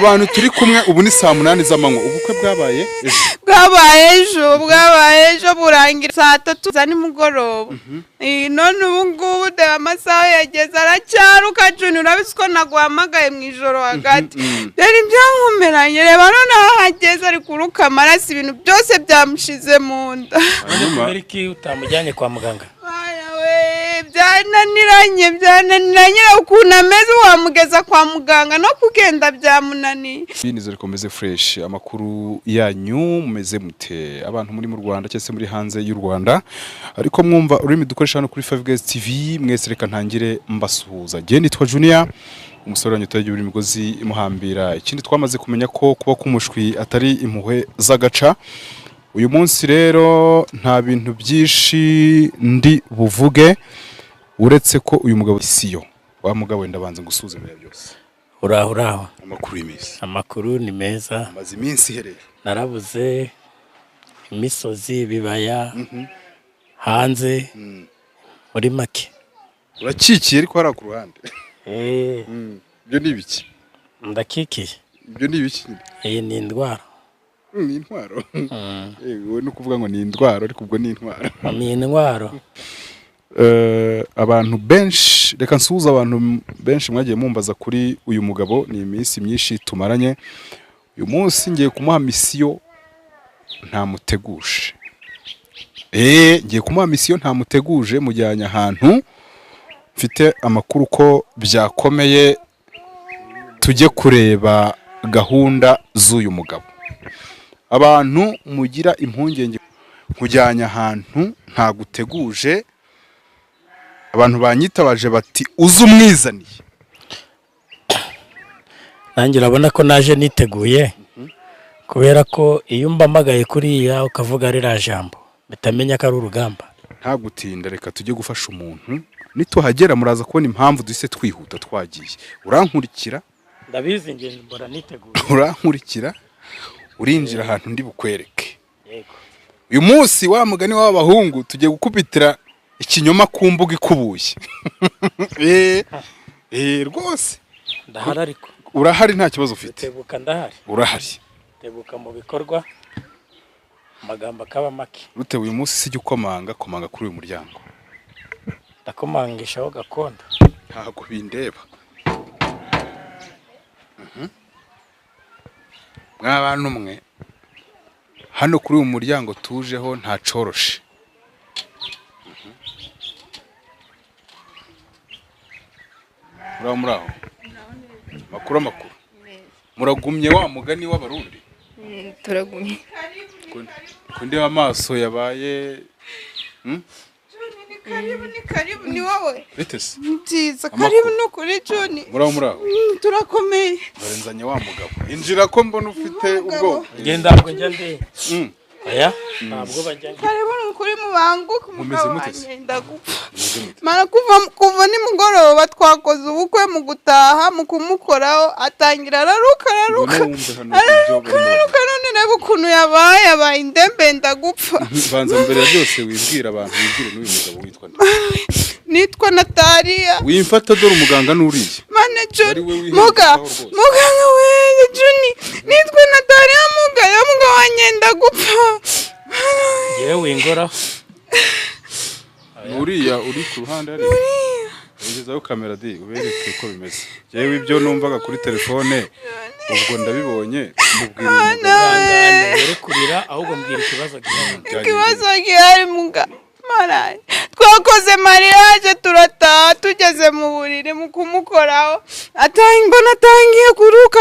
abantu turi kumwe ubu ni saa 8 z'amanywa. Ubukwe bwabaye ejo burangira saa 3 za nimugoroba. None ubu ngubu de amasaha yageze aracyaruka Junior, urabise ko naguhamagaye mu ijoro hagati. Rero ibyankomeranye reba none ahageze ari kuruka amaraso, ibintu byose byamushize mu nda. Amerika utamujyanye kwa muganga? Byananiranye ukuntu ameze wamugeza kwa muganga no kugenda byamunaniye. Binize rikomeze fresh. Amakuru yanyu mumeze mute abantu muri mu Rwanda cyese muri hanze y'u Rwanda, ariko mwumva urimi dukoresha hano kuri 5Guys TV. Mwese reka ntangire mbasuhuza. Je nitwa Junior, umusore wanyutaye uri migozi imuhambira. Ikindi twamaze kumenya ko kuba kumushwi atari impuhwe z'agaca. Uyu munsi rero nta bintu byinshi ndi buvuge uretse ko uyu mugabo siyo wa mugabo ndabanza ngusuze mbere byose. Uraho Amakuru y'imisi. Amakuru ni meza. Amazi iminsi hereye. Narabuze imisozi bibaya hanze muri make. Urakikiye ariko hari ku ruhande. Ibyo ni ibiki? Ndakikiye. Ibyo ni ibiki? Ni indwara. Ni intwaro. Wowe no kuvuga ngo ni indwaro ariko ubwo ni intwaro. Ni indwaro. Abantu benshi, reka nsuhuza abantu benshi mwagiye mumbaza kuri uyu mugabo. Ni iminsi myinshi tumaranye. Uyu munsi ngiye kumuha misiyo ntamuteguje. Ngiye kumuha misiyo ntamuteguje, mujyanye ahantu mfite amakuru ko byakomeye. Tujye kureba gahunda z'uyu mugabo. Abantu mugira impungenge kujyanya ahantu nta guteguje. Abantu banyitabaje bati uzu umwizaniye. Nanjye urabona ko naje niteguye, kubera ko iyo mbamagaye kuriya ukavuga ari jambo bitamenya ko ari urugamba. Nta gutinda, reka tujye gufasha umuntu. Nituhagera muraza kubona impamvu duhise twihuta twagiye. Urankurikira? Ndabizi nge mbora niteguye. Urankurikira? Urinjira ahantu ndi bukwereke. Yego. Uyu munsi wa mugani w'abahungu tugiye gukubitira ikinyoma ku mbuga ikubuye. Rwose. Ndahari ariko. Urahari nta kibazo ufite. Tebuka ndahari. Urahari. Tebuka mu bikorwa. Amagambo akaba make. Rute uyu munsi sijye ukomanga kuri uyu muryango. Ndakomangishaho gakondo. Ntago bindeba. Mw'abantu mwe hano kuri uyu muryango tujeho nta coroshe. Muraho. Makuru. Muragumye wa mugani w'abarundi? Turagumye. Kunde amaso yabaye. Karibu ni wowe. Betese. Nziza karibu no kuri Joni. Muraho. Turakomeye. Barenzanye wa mugabo. Injira ko mbona ufite ubwo. Ngenda ngo njye. Aya ntabwo bajya. Karibu kuri mubanguka umugabo wanjye ndagupfa. Mana kuva ni mugoroba twakoze ubukwe mu gutaha mu kumukoraho atangira araruka. None reba ukuntu yabaye indembe ndagupfa. Banza mbere byose wibwira abantu wibwire n'uyu mugabo witwa nde? Nitwa Natalia. Wimfata dore umuganga n'uriye. Manager muganga we Juni. Nitwa Natalia muganga wanyenda gupfa. Yewe ingora. Uriya uri ku ruhande ari. Ugezaho kamera di ubereke uko bimeze. Yewe ibyo numvaga kuri telefone ubwo ndabibonye mubwira umuganga uri kurira ahubwo mbwira ikibazo gihari muga. Maraye twakoze mariage turataha tugeze mu buriri mu kumukoraho atangiye kuruka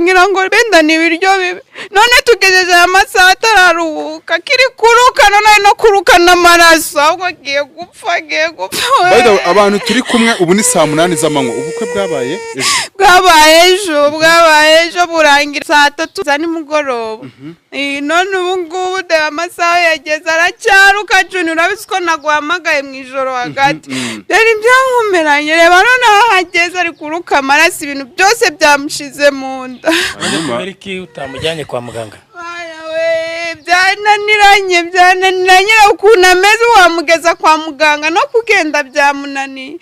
ngira ngo benda ni ibiryo bibi. None tugejeje amasaha atararuhuka kiri kuruka none no kuruka n'amaraso ahubwo agiye gupfa. Abantu turi kumwe ubu ni saa 8 z'amanywa. Ubukwe bwabaye ejo burangira saa 3 za nimugoroba. None ubu ngubu de amasaha yageze aracyaruka Junior, urabise ko naguhamagaye mu ijoro hagati. Rero ibyankomeranye reba none ahageze ari kuruka amaraso, ibintu byose byamushize mu nda. Amerika utamujyanye kwa muganga? Byananiranye ukuntu ameze wamugeza kwa muganga no kugenda byamunaniye.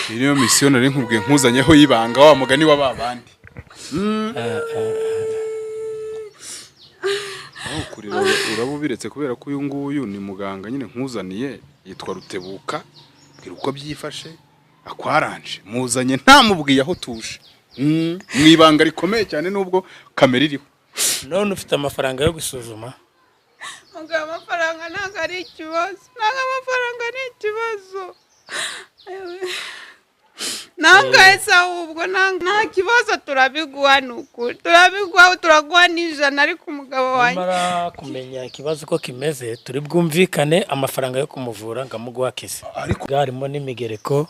Iriyo misiyo nari nkubwiye nkuzanyeho yibanga wa mugani w'ababandi. aho kurira uraba ubiretse kubera ko uyu nguyu ni muganga nyine nkuzaniye yitwa Rutebuka, bwira uko byifashe akwaranje muzanye ntamubwiye aho tuje mu ibanga rikomeye cyane nubwo kamera iriho. none ufite amafaranga yo gusuzuma? mugabo amafaranga ntabwo ari ikibazo, ntabwo amafaranga ni ikibazo. Nangahise ahubwo nta kibazo turabiguha, ni ukuri turabiguha, turaguha n'ijana, ariko umugabo wanjye nimara kumenya ikibazo uko kimeze turi bwumvikane amafaranga yo kumuvura ngamuguha kese, ariko harimo n'imigereko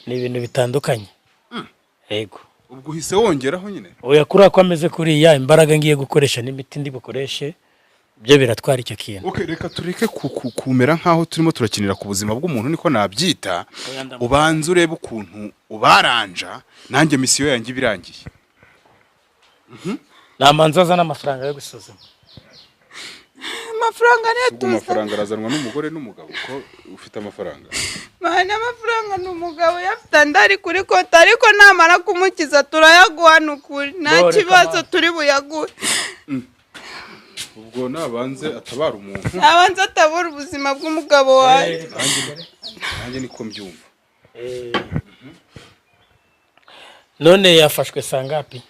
ni ibintu bitandukanye. Yego, ubwo uhise wongeraho nyine oya kuriya ko ameze kuriya, imbaraga ngiye gukoresha n'imiti ndi bukoreshe byo biratwara icyo kintu. Okay, reka tureke kumera nkaho turimo turakinira ku buzima bw'umuntu, niko nabyita. Ubanze urebe ukuntu ubaranja, nanjye misiyo yanjye birangiye. Namanza azana amafaranga yo gusuzuma. amafaranga niyo Ubwo amafaranga arazanwa n'umugore n'umugabo, ko ufite amafaranga. Mwana amafaranga ni umugabo yafite andari kuri konti, ariko namara kumukiza turayaguha, ni ukuri nta kibazo turi buyaguhe. Ubwo nabanze atabara umuntu, abanza atabura ubuzima bw'umugabo wanjye. nanjye niko mbyumva. None yafashwe sangapi?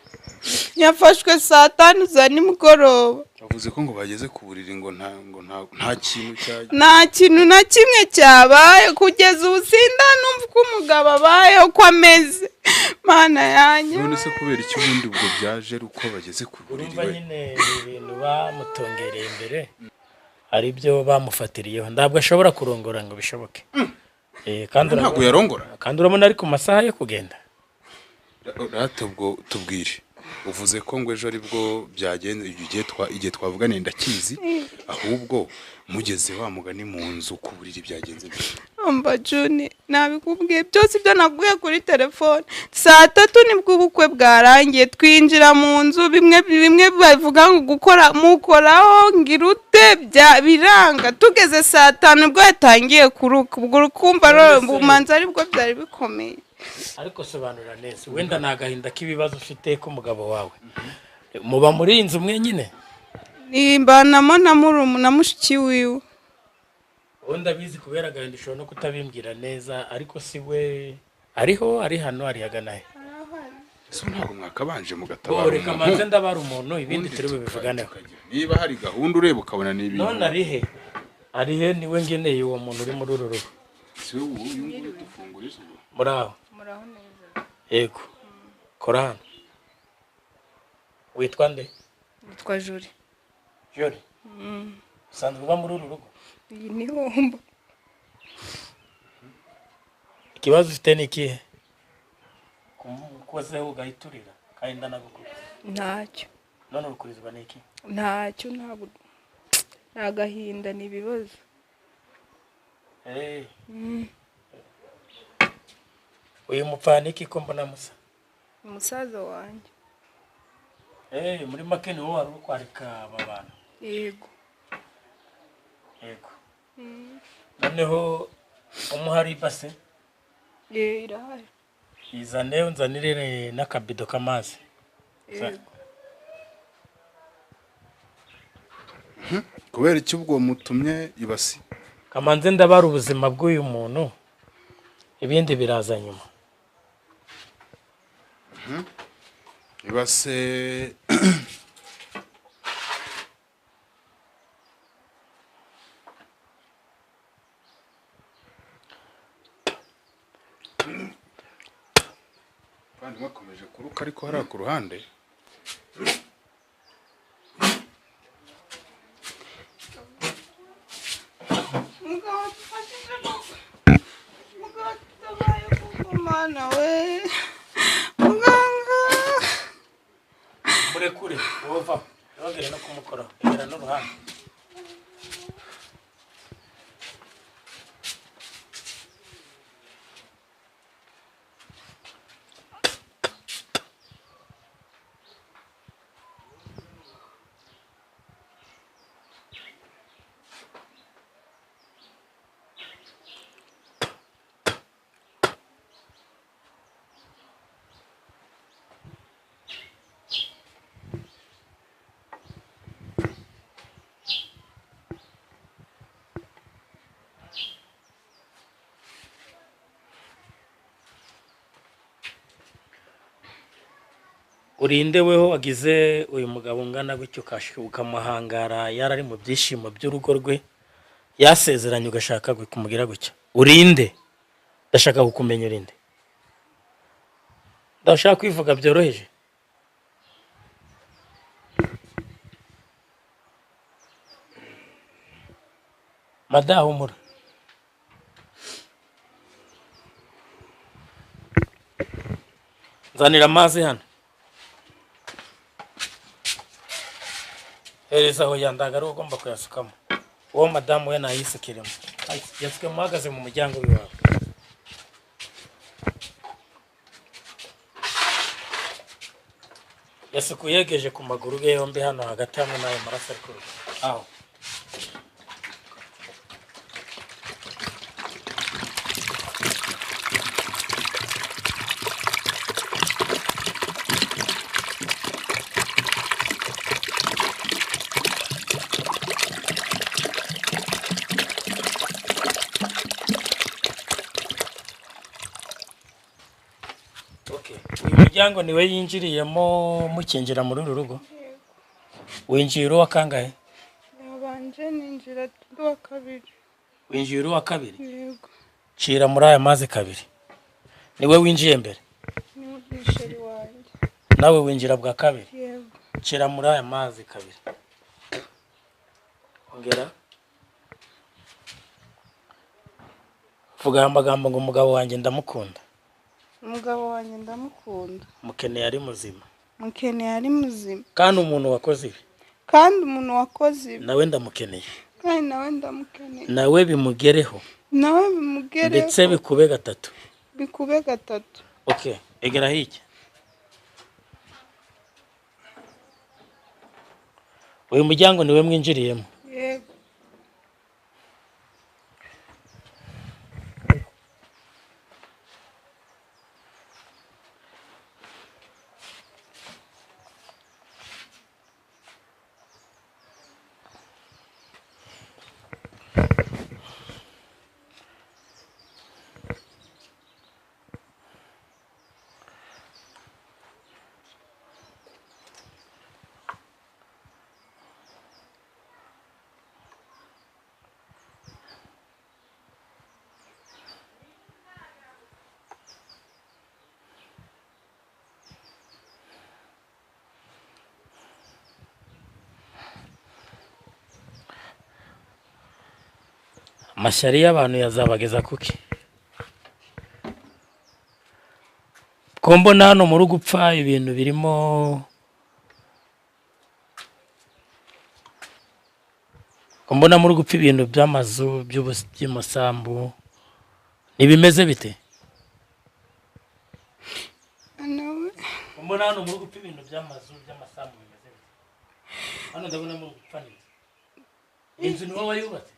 Yafashwe saa 5 za nimugoroba. Bavuze ko ngo bageze ku buriri ngo nta kintu cyaje. Nta kintu na kimwe cyabaye kugeza ubu, sindanumva ko umugabo abaye uko ameze. Mana yanjye, None se kubera iki ubundi ubwo byaje uko bageze ku buriri urumva we? nyine ibintu bamutongereye imbere ari byo bamufatiriyeho, ntabwo ashobora kurongora ngo bishoboke. Kandi ntabwo yarongora, kandi urabona ari ku masaha yo kugenda. rata ubwo tubwire, uvuze ko ngo ejo ari bwo byagenze, igihe twavuganiye ndakizi, ahubwo mugeze wa mugani mu nzu ku buriri byagenze bite? umva Juni, nabikubwiye byose ibyo naguye kuri telefone. Saa 3 nibwo ubukwe bwarangiye, twinjira mu nzu, bimwe bavuga ngo gukora mukoraho ngirute biranga. Tugeze saa 5 nibwo yatangiye kuruka, ubwo kumva rero bumanza aribwo byari bikomeye. Ariko sobanura neza, wenda nagahinda k'ibibazo ufite ko umugabo wawe muba muri inzu mwenyine? Nimbanamo na mushiki wiwe. Wenda bizi kubera agahinda ushobora no kutabimbwira neza, ariko si we ariho, ari hano, ari haganahe? So ntabwo mwakabanje mugatabara. Reka manze ndabara umuntu, ibindi turi bubivuganeho. Niba hari gahunda ureba ukabona ni ibintu. None arihe niwe ngeneye uwo muntu uri muri uru rugo? Si wowe uyu nguyu dufungurije. Muraho neza. yego, kora hano. Witwa nde? Witwa Juri. Juri, usanzwe uba muri uru rugo? Iyi ni hombo. Ikibazo ufite ni ikihe? Kukozeho ugahiturira kandi ndanagukura? Ntacyo. None urukurizwa ni iki? Ntacyo, ntabwo nagahinda ni ibibazo. Uyu mupfana iki ko mbona musa? Umusaza wanjye. Muri make ni wowe wari uri kwarika aba bantu? Yego. Yego. Noneho umuhari ibase? Irahari. Izane unzanire n'akabido k'amazi. Yego. Kubera iki ubwo mutumye ibasi? Kamanze ndabara ubuzima bw'uyu muntu, ibindi biraza nyuma. Ibase kandi mwakomeje kuruka, ariko hari ku ruhande. Mana we. Muganga. Kure wova yogere no kumukora egera n'uruhande. urinde weho wagize uyu mugabo ungana gutyo ukamuhangara yarari mu byishimo by'urugo rwe yasezeranye ugashaka kumugira gutya urinde ndashaka kukumenya urinde ndashaka kwivuga byoroheje madahumura nzanira amazi hano hereza aho yandagara ugomba kuyasukamo uwo madamu we nayisukiremo yasuke muhagaze mu muryango w'iwawe yasuku yegeje ku maguru ge yombi hano hagati hamwe n'ayo maraso ari kuruka aho umuryango niwe yinjiriyemo mukinjira muri uru rugo winjiye uwa kangahe yabanje ninjira uwa kabiri winjiye uwa kabiri yego cira muri aya mazi kabiri niwe winjiye mbere ni umwisheri wanjye nawe winjira bwa kabiri yego cira muri aya mazi kabiri ongera vuga amagambo ngo umugabo wanjye ndamukunda umugabo wanjye ndamukunda mukeneye ari muzima mukeneye ari muzima kandi umuntu wakoze ibi kandi umuntu wakoze ibi nawe ndamukeneye kandi nawe ndamukeneye nawe bimugereho nawe bimugereho ndetse bikube gatatu bikube gatatu okay egera hiki uyu muryango niwe mwinjiriyemo yego amashyari y'abantu yazabageza kuki ko mbona hano muri gupfa ibintu birimo ko mbona muri gupfa ibintu by'amazu by'umusambu nibimeze bite nawe mbona hano muri gupfa ibintu by'amazu by'amasambu bimeze bite hano ndabona muri gupfa inzu niwe wayubatse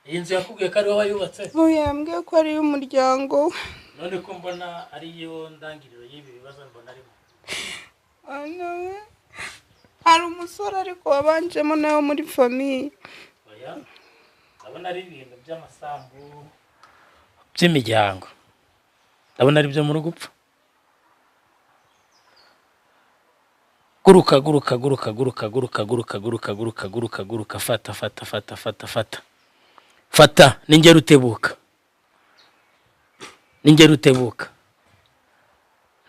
iyi nzu yakubwiye ko ari wowe wayubatse yambwiye ko ari iy'umuryango we none ko mbona ariyo ndangiriro y'ibi bibazo mbona arimo nawe hari umusore ariko wabanjemo nawe muri famiye oya ndabona ari ibintu by'amasambu by'imiryango ndabona ari byo muri gupfa guruka guruka guruka guruka guruka guruka guruka guruka guruka guruka fata fata fata fata fata fata ningera utebuka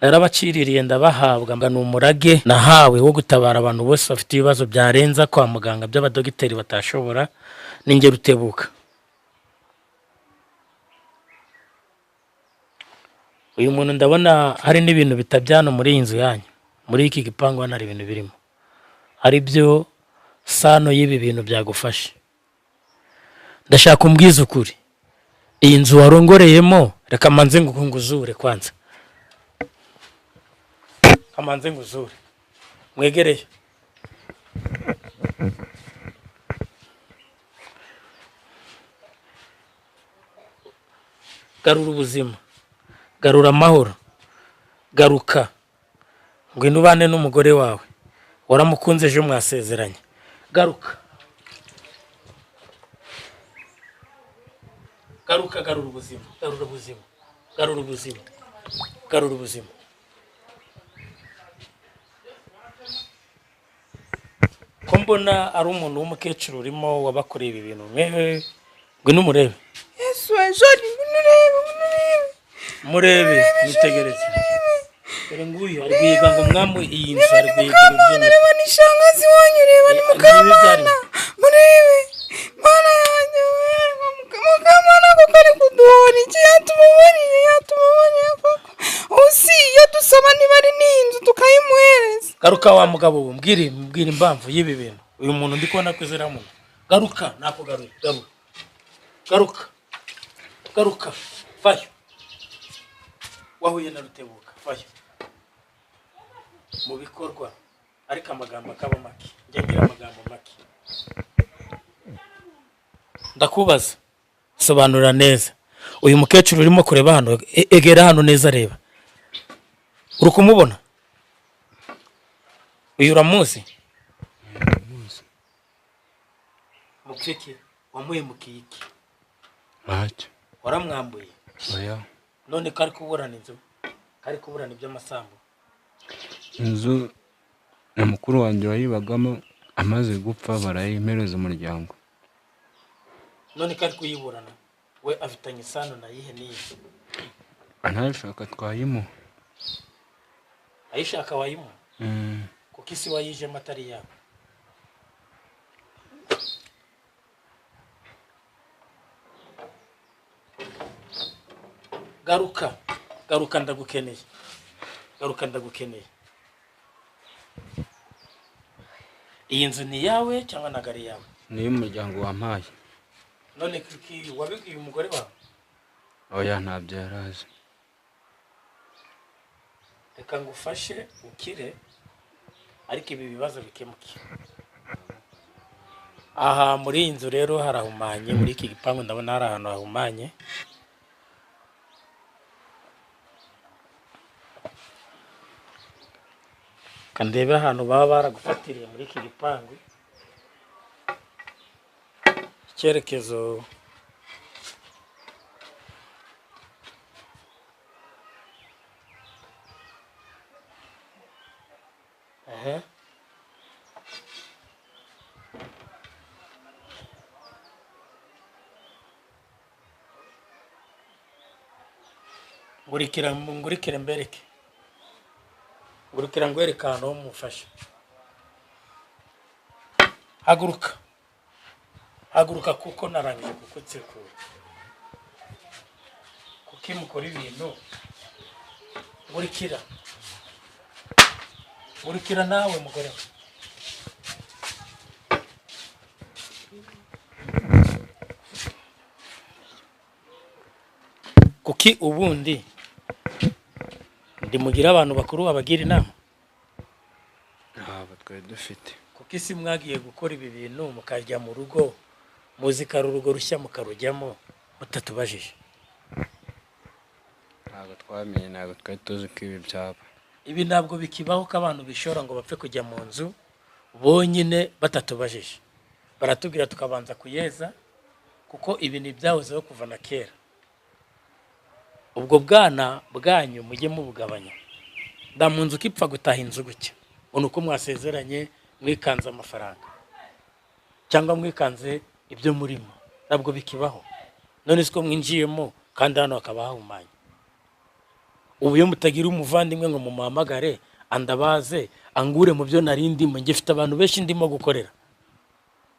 narabaciririye ndabahabwa ngo numurage nahawe wo gutabara abantu bose bafite ibibazo byarenza kwa muganga by'abadogiteri batashobora ningera utebuka uyu muntu ndabona hari n'ibintu bitabyano muri iyi nzu yanyu muri iki gipangu hano hari ibintu birimo hari byo sano y'ibi bintu byagufashe ndashaka umbwiza ukuri iyi nzu warongoreyemo reka manze ngukunguzure kwanza kamanze nguzure mwegereye garura ubuzima garura amahoro garuka ngwino ubane n'umugore wawe waramukunze ejo mwasezeranye garuka garuka garura ubuzima garura ubuzima garura ubuzima garura ubuzima mbona ari umuntu w'umukecuru urimo wabakoreye ibi bintu mwewe ngwino umurebe Yesu jori munurebe murebe nitegereze dore nguyu ari guhiga ngo mwamwe iyi nzu ari guhiga ibintu reba ni shangazi wanyu reba ni mukamana murebe mana yanjye mukamana ko kari kuduhora iki yatumubariye koko usi yadusaba niba ari n'inzu tukayimuhereza garuka wa mugabo we mbwira impamvu y'ibi bintu uyu muntu ndi kubona kwizera muntu garuka nako garuka vayo wahuye na Rutebuka vayo mu bikorwa ariko amagambo akaba make ngira amagambo make ndakubaza sobanura neza uyu mukecuru urimo kureba hano egera hano neza reba uri kumubona uyu uramuzi mukeke wamuye mukiki ntacyo waramwambuye oya none kari kuburana inzu kari kuburana iby'amasambu inzu na mukuru wanjye wayibagamo amaze gupfa barayimereza umuryango none kari kuyiburana we afitanye isano na yihe n'iyi anayishaka twayimuha ayishaka wayimuha kuko isi wayijemo atari yawe garuka ndagukeneye iyi nzu ni yawe cyangwa ntabwo ari yawe ni iy'umuryango wampaye none kuki wabibwiye umugore wawe oya ntabyo yarazi reka ngufashe ukire ariko ibi bibazo bikemuke aha muri iyi nzu rero harahumanye muri iki gipangu ndabona hari ahantu hahumanye kandebe ahantu baba baragufatiriye muri iki gipangu icyerekezo ngurikire mbereke ngurikira ngwereka ahantu ho mufasha haguruka kuko narangije kukutsekura kuko imukora ibintu ngurikira nawe mugore we kuki ubundi ndimugira abantu bakuru babagira inama ntabwo twari dufite kuko isi mwagiye gukora ibi bintu mukajya mu rugo muzi ko ari urugo rushya mukarujyamo mutatubajije ntabwo twamenye ntabwo twari tuzi ko ibi byaba ibi ntabwo bikibaho ko abantu bishora ngo bapfe kujya mu nzu bonyine batatubajije baratubwira tukabanza kuyeza kuko ibi ni ibyahozeho kuva na kera ubwo bwana bwanyu mujye mubugabanya nda mu nzu ukipfa gutaha inzu gutya ubona uko mwasezeranye mwikanze amafaranga cyangwa mwikanze ibyo murimo ntabwo bikibaho none siko mwinjiyemo kandi hano hakaba hahumanye ubu iyo mutagira umuvandimwe ngo mumuhamagare andabaze angure mu byo narindimo ngifite abantu benshi ndimo gukorera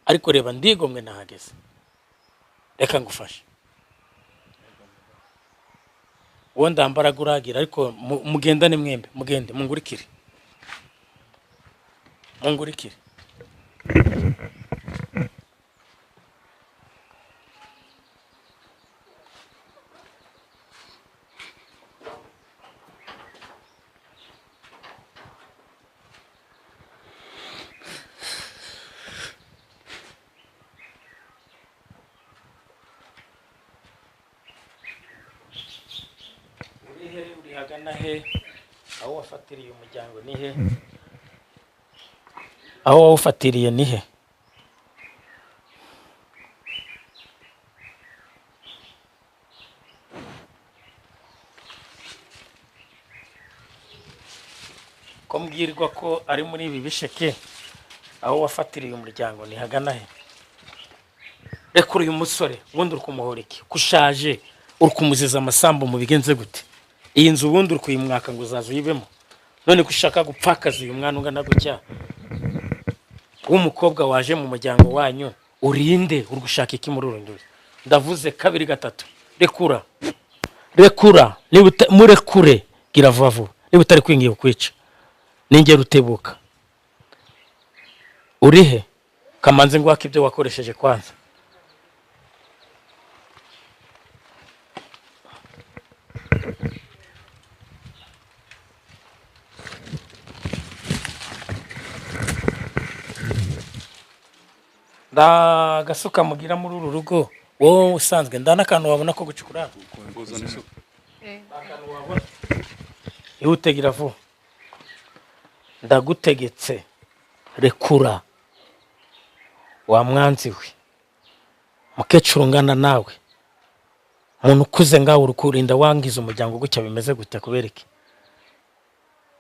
ariko reba ndigomwe nahageze reka ngufashe uwo ndambaraga uragira ariko mugendane mwembe mugende mungurikire urihagana he aho wafatiriye umuryango ni he aho wawufatiriye ni he ko mbwirwa ko ari muri ibi bisheke aho wafatiriye umuryango ni hagana he? Rekura uyu musore ubundi uri kumuhora iki? Kushaje uri kumuziza amasambu mu bigenze gute? Iyi nzu ubundi uri kuyimwaka ngo uzaza uyibemo, none kushaka gupfakaza uyu mwana ungana gutya w'umukobwa waje mu muryango wanyu, urinde uri gushaka iki muri urunduri? Ndavuze kabiri gatatu, rekura murekure, gira vuba vuba, niba utari kwingiye kukwica ninjye Rutebuka. Urihe? Kamanze ngwaka ibyo wakoresheje kwanza. Gasuka mugira muri uru rugo wowe usanzwe ndana kantu wabona ko gucukura ihutegira vuba. Ndagutegetse rekura wa mwanzi we, mukecuru ngana nawe, umuntu ukuze ngaho urukurinda wangiza umuryango gutya bimeze gute kubera iki?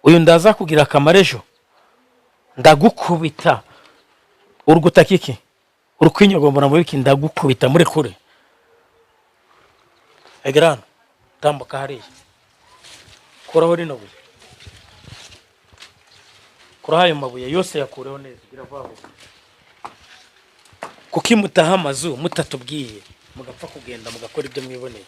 Uyu ndaza kugira akamaro ejo, ndagukubita urugutaka iki, urukwinyogomora mu biki, ndagukubita muri kure. Egrano tambuka hariya, kuraho rino buye, kuraho ayo mabuye yose yakureho neza, gira vuba vuba. Kuki mutaha amazu mutatubwiye mugapfa kugenda mugakora ibyo mwiboneye?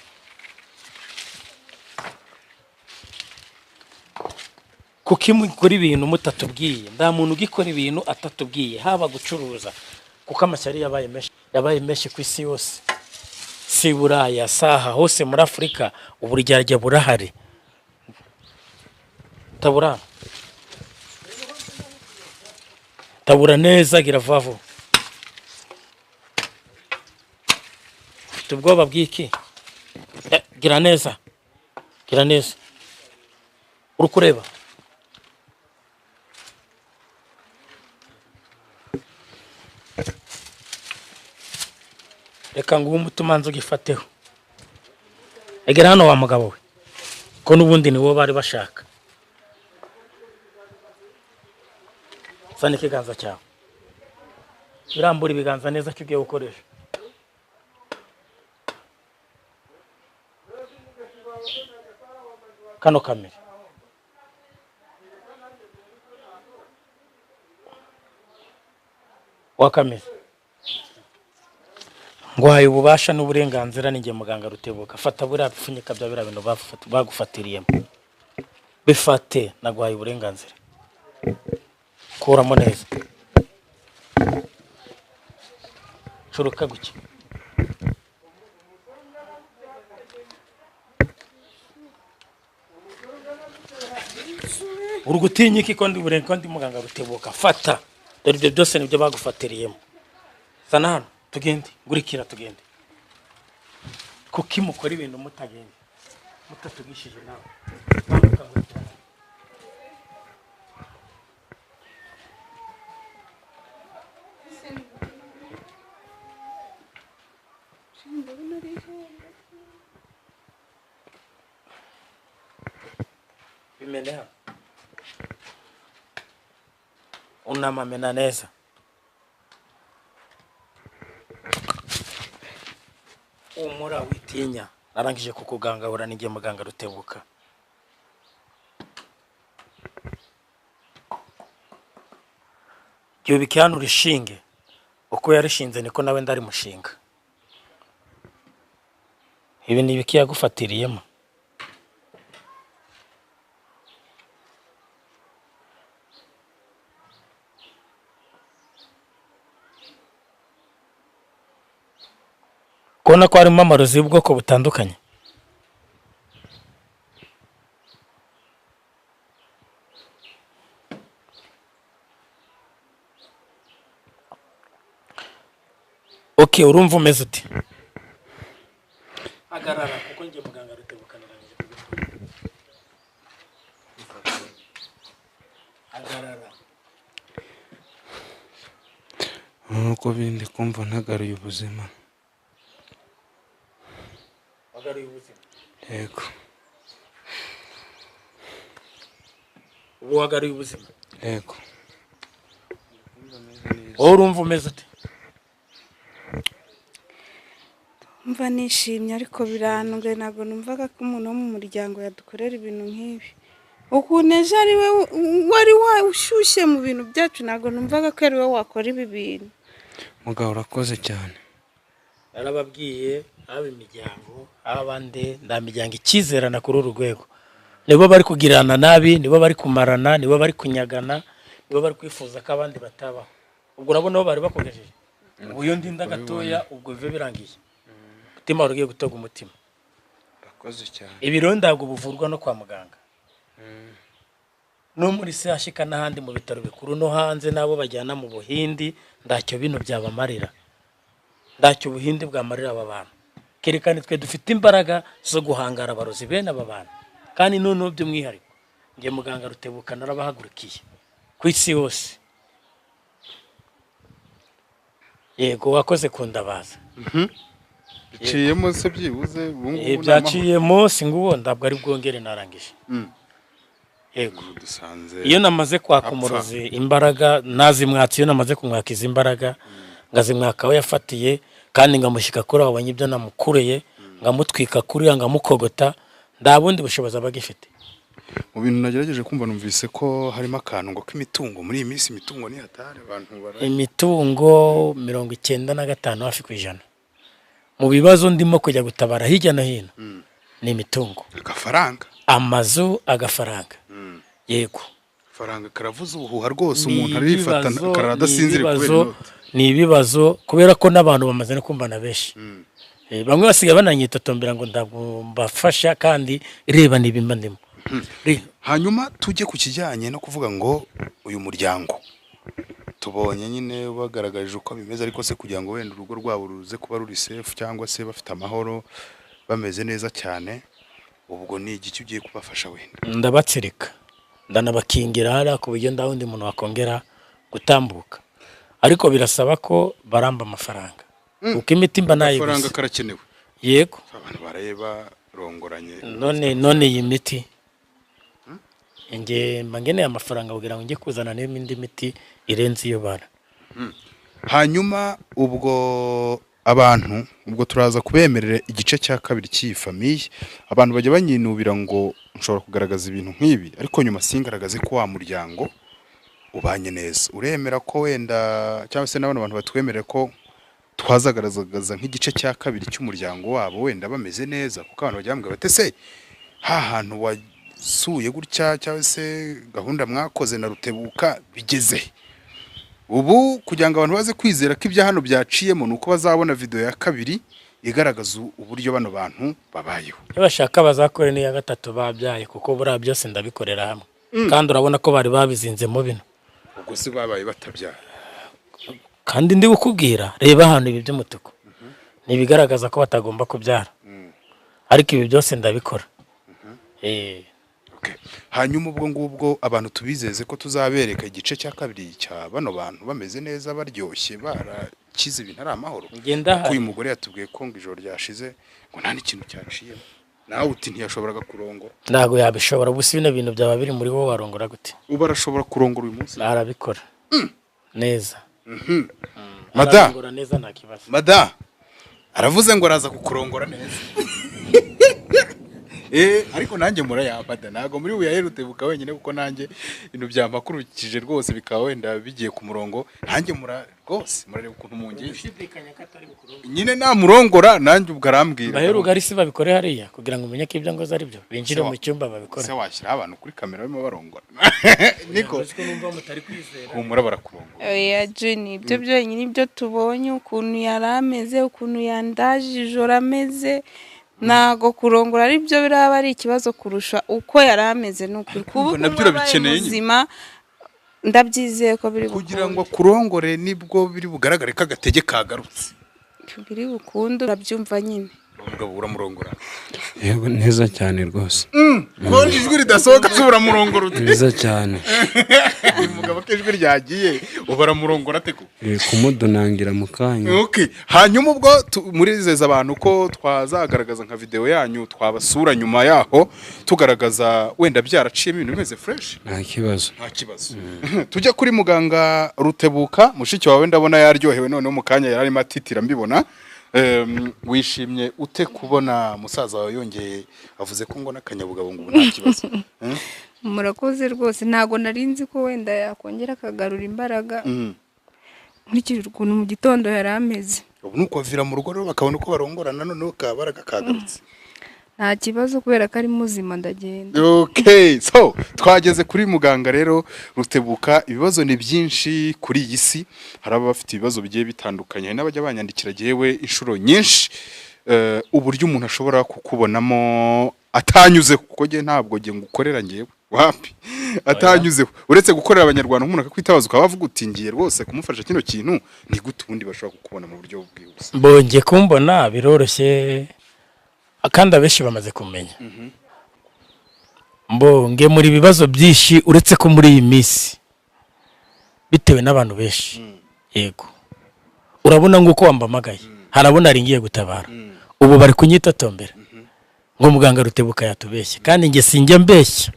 Kuki mukora ibintu mutatubwiye? Nda muntu ugikora ibintu atatubwiye, haba gucuruza kuko amashyari yabaye menshi ku isi yose, si Buraya saha hose muri Afurika uburyarya burahari. Tabura neza, gira vuba vuba. Ufite ubwoba bw'iki? Gira neza uri kureba. Reka ngo umutumanze ugifateho. Egera hano wa mugabo we, ko n'ubundi ni wo bari bashaka. Zana ikiganza cyawe, birambura ibiganza neza cyo ugiye gukoresha. Kano kamera wakamera ngwaye ububasha n'uburenganzira ninjye muganga Rutebuka. Fata buriya bipfunyika bya biriya bintu bagufatiriyemo, bifate, nagwaye uburenganzira. Kuramo neza, curuka guke. Urugutinya iki ko ndi muganga Rutebuka? Fata, dore ibyo byose nibyo bagufatiriyemo. Sana hano tugende, ngurikira tugende. Kuki mukora ibintu mutagende mutatugishije nawe? Bimenea unamamena neza. Umura witinya, narangije kukugangahura ninjye muganga Rutebuka. Yubike hano urishinge, uko yarishinze niko nawe ndari mushinga. Ibi ni ibiki yagufatiriyemo? Kona ko harimo amarozi y'ubwoko butandukanye. Okay, urumva umeze uti? Agarara kuko ngiye muganga Rutebuka narangije kubikora. Agarara. Nuko bindi kumva ntagaruye ubuzima. Agaruye ubuzima? Yego. Ubu wagaruye ubuzima? Yego. wowe urumva umeze ute? mva nishimye ariko birantunguye, ntabwo numvaga ko umuntu wo mu muryango yadukorera ibintu nk'ibi. Ukuntu ejo ari we wari washyushye mu bintu byacu, ntabwo numvaga ko ari we wakora ibi bintu. mugabo urakoze cyane. Narababwiye aba imiryango abandi nda miryango ikizerana kuri uru rwego, nibo bari kugirana nabi, nibo bari kumarana, nibo bari kunyagana, nibo bari kwifuza ko abandi batabaho. Ubwo urabona bo bari bakoresheje ubuyo ndinda gatoya, ubwo bive birangiye umutima ugiye gutoga umutima. urakoze cyane. Ibiro ntabwo buvurwa no kwa muganga, no muri sehashika n'ahandi mu bitaro bikuru no hanze nabo bajyana mu Buhindi, ndacyo bino byabamarira, ndacyo Ubuhindi bwamarira aba bantu. Kerekane twe dufite imbaraga zo guhangara abarozi bene aba bantu, kandi noneho by'umwihariko ngiye muganga Rutebuka narabahagurukiye ku isi yose. Yego wakoze kundabaza. biciyemo se byibuze Byaciyemo singubo ndabwo ari bwongere narangije. Yego dusanze iyo namaze kwaka umurozi imbaraga nazimwatse, iyo namaze kumwakiza imbaraga ngazimwaka we yafatiye, kandi ngamushyika kuri abo banyibyo namukureye, ngamutwika kuri ngamukogota, ndabundi bushoboza bagifite. mu bintu nagerageje kumva numvise ko harimo akantu ngo k'imitungo. Muri iyi minsi imitungo ni hatari, abantu Imitungo 95% hafi ku ijana mu bibazo ndimo kujya gutabara hirya no hino ni imitungo, agafaranga, amazu, agafaranga. Yego faranga karavuze ubuhuha rwose, umuntu arifata karadasinzire kubera inoti. Ni ibibazo kubera ko n'abantu bamaze no kumbana benshi. Bamwe basigaye bananyitotombera ngo ndabafasha, kandi reba nibimba ndimo. Hanyuma tujye ku kijyanye no kuvuga ngo uyu muryango tubonye nyine bagaragaje uko bimeze, ariko se kugira ngo wenda urugo rwabo ruze kuba ruri safe cyangwa se bafite amahoro bameze neza cyane, ubwo ni iki ugiye kubafasha wenda? Ndabatsirika, ndanabakingira hara ku buryo ndawundi muntu wakongera gutambuka, ariko birasaba ko baramba amafaranga uko imitimba nayo amafaranga karakenewe. Yego abantu bareba rongoranye none iyi miti nge mangeneye amafaranga kugira ngo njye kuzana n'indi miti irenze iyo bara. Hanyuma ubwo abantu ubwo turaza kubemerera igice cya kabiri cy'iyi famiye. Abantu bajya banyinubira ngo nshobora kugaragaza ibintu nk'ibi, ariko nyuma singaragaze ko wa muryango ubanye neza. Uremera ko wenda cyangwa se n'abana abantu batwemerera ko twazagaragaza nk'igice cya kabiri cy'umuryango wabo wenda bameze neza, kuko abantu bajya bambwira bati se ha hantu wasuye gutya cyangwa se gahunda mwakoze na Rutebuka bigeze ubu, kugira ngo abantu baze kwizera ko ibya hano byaciyemo nuko bazabona video ya kabiri igaragaza uburyo bano bantu babayeho. Iyo bashaka bazakore n'iya gatatu babyaye, kuko buriya byose ndabikorera hamwe, kandi urabona ko bari babizinzemo bino. Ubwo se babaye batabyara, kandi ndi bukubwira reba ahantu ibi by'umutuku nibigaragaza ko batagomba kubyara, ariko ibi byose ndabikora. Hanyuma ubwo ngubwo abantu tubizeze ko tuzabereka igice cya kabiri cya bano bantu bameze neza, baryoshye, barakize ibintu ari amahoro. Uyu mugore yatubwiye ko ngo ijoro ryashize ngo nta n'ikintu cyaciyemo, nawe uti ntiyashoboraga kurongora. Ntabwo yabishobora, gusa bino bintu byaba biri muri wowe, warongora gute? Ubu arashobora kurongora uyu munsi, arabikora neza. Mada aravuze ngo araza kukurongora neza. Ariko nanjye murayabada, ntago muri buyahe Rutebuka wenyine, kuko nanjye ibintu byamakurukije rwose bikaba wenda bigiye ku murongo. Nanjye rwose murareba ukuntu mungiye nyine namurongora, nanjye ubwo arambwira baheruka ari si babikore hariya kugira ngo umenye ko ibyo ngoza ari byo, binjire mu cyumba babikore. Se washyira abantu kuri kamera barimo barongora niko numva mutari kwizera humura barakurongora. Oya Juni, ibyo byonyine ibyo tubonye, ukuntu yarameze, ukuntu yandaje ijoro ameze, nago kurongora ari byo biraba ari ikibazo kurusha uko yarameze. N'ukuri kuba nabyo urabikeneye nyine, ndabyizeye ko biri kugira ngo kurongore nibwo biri bugaragare ko agatege kagarutse, biri bukundu urabyumva nyine. umugabo uramurongora yego neza cyane rwose konje ijwi ridasohoka se uramurongora ute neza cyane uyu mugabo ko ijwi ryagiye ubaramurongora ate ko kumudonangira mu kanya okay hanyuma ubwo murizeza abantu ko twazagaragaza nka video yanyu twabasura nyuma yaho tugaragaza wenda byaraciyemo ibintu bimeze fresh nta kibazo tujya kuri muganga Rutebuka mushiki wawe ndabona yaryohewe none mu kanya yari arimo atitira mbibona wishimye ute kubona musaza wawe yongeye avuze ko ngo n'akanyabugabo ngo nta kibazo murakoze rwose ntago narinzi ko wenda yakongera akagarura imbaraga nkurikije ukuntu mu gitondo yari ameze ubu nuko bavira mu rugo rero bakabona uko barongorana none kabaraga kagarutse nta kibazo kubera ko ari muzima ndagenda okay so twageze kuri muganga rero Rutebuka ibibazo ni byinshi kuri iyi si hari abafite ibibazo bigiye bitandukanye n'abajya banyandikira jewe inshuro nyinshi uburyo umuntu ashobora kukubonamo atanyuze kuko je ntabwo je ngukorera ngewe wapi atanyuze uretse gukorera abanyarwanda umuntu akakwitabaza ukabavuga uti ngiye rwose kumufasha kino kintu ni gute ubundi bashobora kukubona mu buryo bwihuse mbonye kumbona biroroshye kandi abenshi bamaze kumenya mbonge muri bibazo byinshi uretse ko muri iyi minsi bitewe n'abantu benshi yego urabona nguko wambamagaye harabona ari ngiye gutabara ubu bari kunyitotombera ngo muganga Rutebuka yatubeshye kandi nge sinjya mbeshya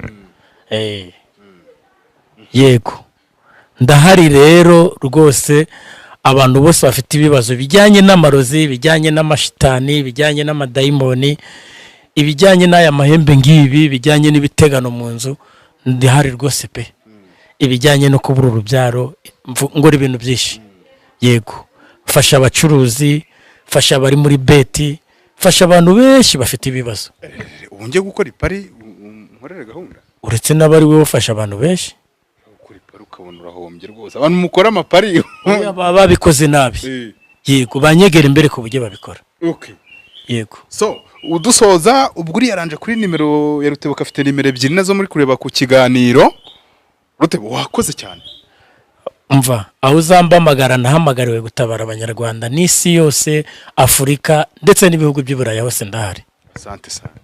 yego ndahari rero rwose abantu bose bafite ibibazo bijyanye n'amarozi bijyanye n'amashitani bijyanye n'amadayimoni ibijyanye n'aya mahembe ngibi bijyanye n'ibitegano mu nzu ndihari rwose pe ibijyanye no kubura urubyaro ngora ibintu byinshi yego fasha abacuruzi fasha abari muri beti fasha abantu benshi bafite ibibazo ubu ngiye gukora ipari nkorere gahunda uretse n'abari we ufasha abantu benshi ukabona urahombye rwose abantu mukora amapari babikoze nabi yego banyegera imbere ku buryo babikora okay yego so udusoza ubwo uri yaranje kuri nimero ya Rutebuka afite nimero 2 nazo muri kureba ku kiganiro Rutebuka wakoze cyane umva aho uzambamagara nahamagariwe gutabara abanyarwanda n'isi yose Afurika ndetse n'ibihugu by'Uburayi hose ndahari asante sana